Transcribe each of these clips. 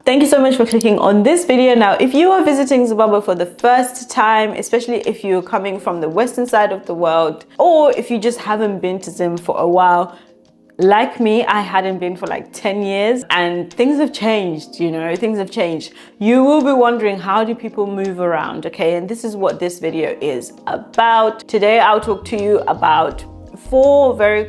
Thank you so much for clicking on this video. Now, if you are visiting Zimbabwe for the first time, especially if you're coming from the western side of the world, or if you just haven't been to Zim for a while, like me, I hadn't been for like 10 years and things have changed, you know, things have changed. You will be wondering, how do people move around? Okay, and this is what this video is about. Today, I'll talk to you about 4 very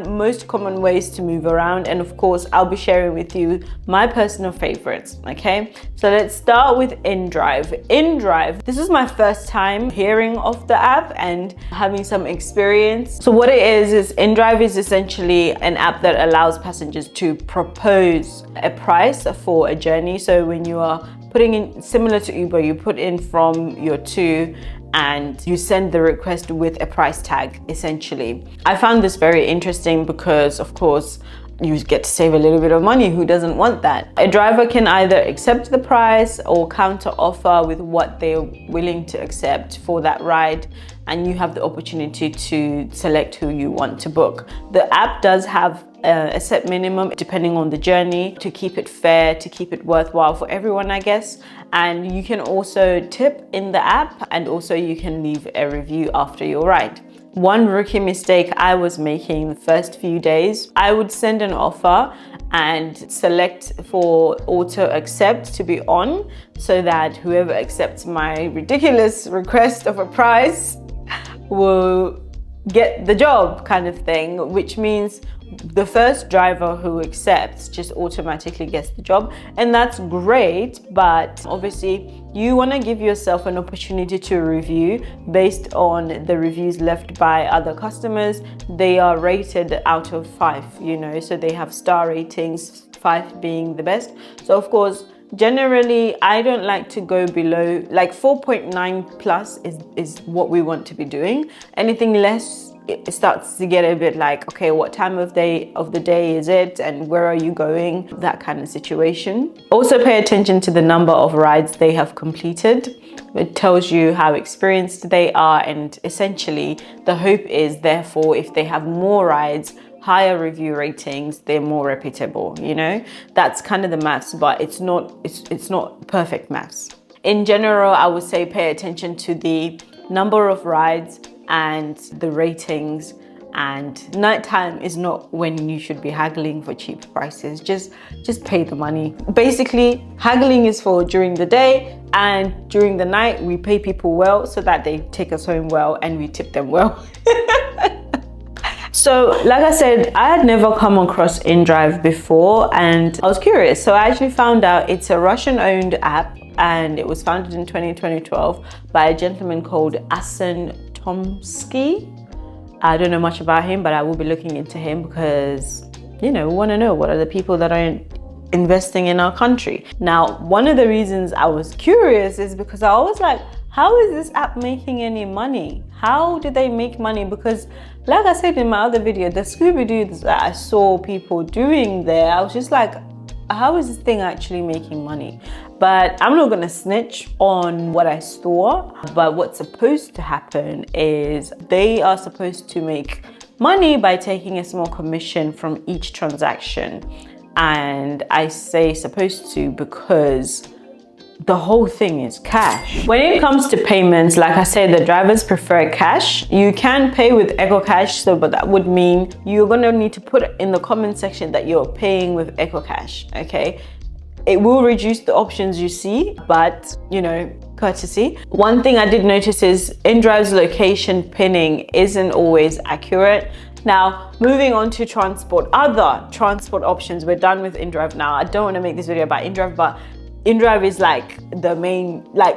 most common ways to move around, and of course I'll be sharing with you my personal favorites. Okay, so let's start with Indrive. Indrive, this is my first time hearing of the app and having some experience. So what it is Indrive is essentially an app that allows passengers to propose a price for a journey. So when you are putting in, similar to Uber, you put in from your to and you send the request with a price tag, essentially. I found this very interesting because, of course, you get to save a little bit of money. Who doesn't want that? A driver can either accept the price or counter offer with what they're willing to accept for that ride, and you have the opportunity to select who you want to book. The app does have a set minimum depending on the journey, to keep it fair, to keep it worthwhile for everyone, I guess. And you can also tip in the app, and also you can leave a review after your ride. One rookie mistake I was making the first few days, I would send an offer and select for auto accept to be on, so that whoever accepts my ridiculous request of a price will get the job, kind of thing, which means the first driver who accepts just automatically gets the job, and that's great. But obviously you want to give yourself an opportunity to review based on the reviews left by other customers. They are rated out of 5, you know, so they have star ratings, 5 being the best. So of course, generally I don't like to go below, like 4.9 plus is what we want to be doing. Anything less, it starts to get a bit like, okay, what time of the day is it, and where are you going, that kind of situation. Also pay attention to the number of rides they have completed. It tells you how experienced they are, and essentially the hope is, therefore, if they have more rides, higher review ratings, they're more reputable, you know. That's kind of the maths, but it's not perfect maths. In general, I would say pay attention to the number of rides and the ratings, and nighttime is not when you should be haggling for cheap prices. Just pay the money. Basically, haggling is for during the day, and during the night we pay people well so that they take us home well and we tip them well. So like I said, I had never come across Indrive before, and I was curious. So I actually found out it's a Russian-owned app, and it was founded in 2012 by a gentleman called Asen Tomsky. I don't know much about him, but I will be looking into him because, you know, we want to know what are the people that are investing in our country. Now, one of the reasons I was curious is because I was like, how is this app making any money? How do they make money? Because like I said in my other video, the Scooby-Doo that I saw people doing there, I was just like, how is this thing actually making money? But I'm not gonna snitch on what I saw. But what's supposed to happen is they are supposed to make money by taking a small commission from each transaction. And I say supposed to because the whole thing is cash. When it comes to payments, like I said, the drivers prefer cash. You can pay with Echo Cash, but that would mean you're gonna need to put in the comment section that you're paying with Echo Cash, okay? It will reduce the options you see, but you know, courtesy. One thing I did notice is Indrive's location pinning isn't always accurate. Now, moving on to transport, other transport options. We're done with Indrive now. I don't want to make this video about Indrive, but Indrive is like the main, like,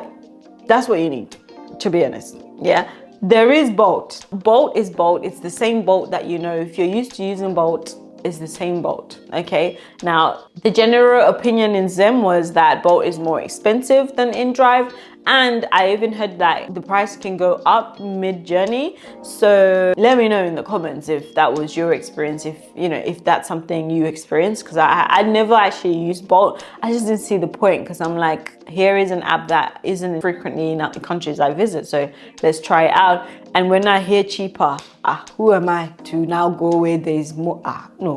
that's what you need, to be honest. Yeah, there is Bolt. Bolt is Bolt. It's the same Bolt that, you know, if you're used to using Bolt, is the same Bolt. Okay, now the general opinion in Zim was that Bolt is more expensive than Indrive, and I even heard that the price can go up mid-journey. So let me know in the comments if that was your experience, if you know, if that's something you experienced, because I never actually used Bolt. I just didn't see the point, because I'm like, here is an app that isn't frequently in the countries I visit, so let's try it out. And when I hear cheaper, who am I to now go where there's more? No,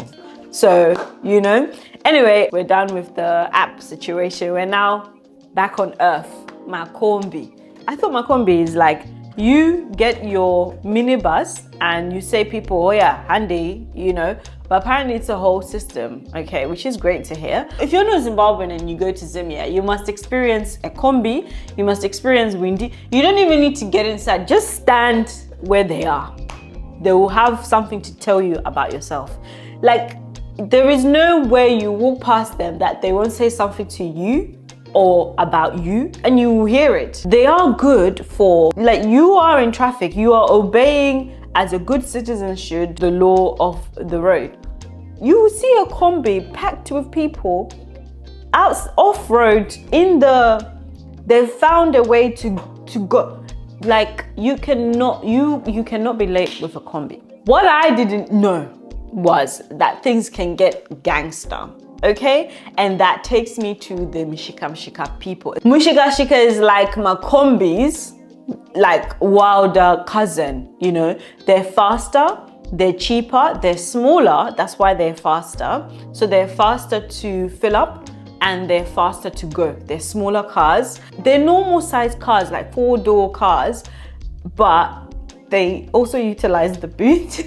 So, you know, anyway, we're done with the app situation. We're now back on earth. Makombi. I thought Makombi is like, you get your minibus and you say people, oh yeah, handy, you know, but apparently it's a whole system, okay, which is great to hear. If you're not Zimbabwean and you go to Zimia, you must experience a combi, you must experience windy. You don't even need to get inside, just stand where they are. They will have something to tell you about yourself. Like, there is no way you walk past them that they won't say something to you or about you, and you will hear it. They are good for, like, you are in traffic, you are obeying as a good citizen should the law of the road. You will see a combi packed with people out off-road in the, they've found a way to go. Like, you cannot be late with a combi. What I didn't know was that things can get gangster. Okay, and that takes me to the Mushikashika people. Mushikashika is like Makombi's, like, wilder cousin, you know. They're faster, they're cheaper, they're smaller, that's why they're faster. So they're faster to fill up and they're faster to go. They're smaller cars. They're normal size cars, like 4-door cars, but they also utilize the boot.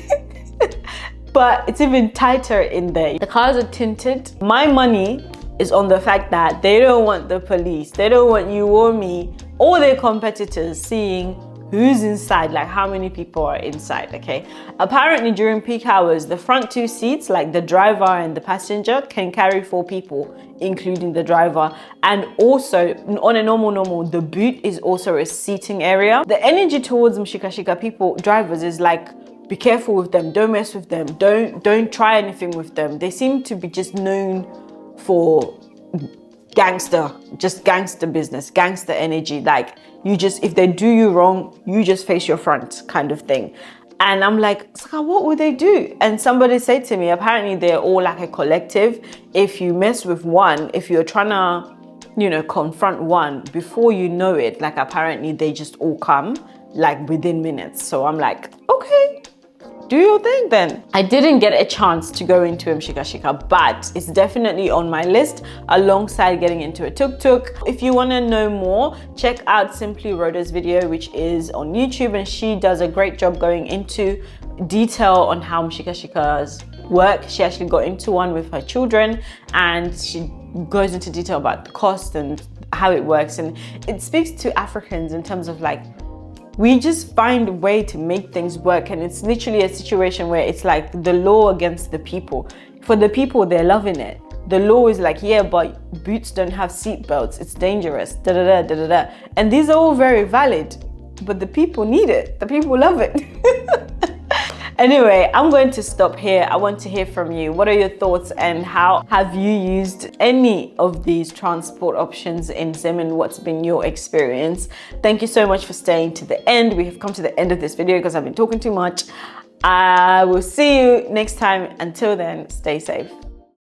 But it's even tighter in there. The cars are tinted. My money is on the fact that they don't want the police, they don't want you or me or their competitors seeing who's inside, like how many people are inside, okay? Apparently during peak hours, the front 2 seats, like the driver and the passenger, can carry 4 people, including the driver. And also on a normal, the boot is also a seating area. The energy towards Mushikashika people, drivers, is like, be careful with them, don't mess with them, don't try anything with them. They seem to be just known for gangster business, gangster energy. Like, you just, if they do you wrong, you just face your front kind of thing. And I'm like, Saka, what would they do? And somebody said to me, apparently they're all like a collective. If you mess with one, if you're trying to, you know, confront one, before you know it, like, apparently they just all come like within minutes. So I'm like, okay, do your thing then. I didn't get a chance to go into Mushikashika, but it's definitely on my list alongside getting into a tuk-tuk. If you want to know more, check out Simply Rhoda's video, which is on YouTube, and she does a great job going into detail on how Mushikashikas work. She actually got into one with her children, and she goes into detail about the cost and how it works. And it speaks to Africans in terms of, like, we just find a way to make things work, and it's literally a situation where it's like the law against the people. For the people, they're loving it. The law is like, yeah, but boots don't have seat belts, it's dangerous, da da da da da da. And these are all very valid, but the people need it, the people love it. Anyway, I'm going to stop here. I want to hear from you. What are your thoughts, and how have you used any of these transport options in Zim, and what's been your experience? Thank you so much for staying to the end. We have come to the end of this video because I've been talking too much. I will see you next time. Until then, stay safe.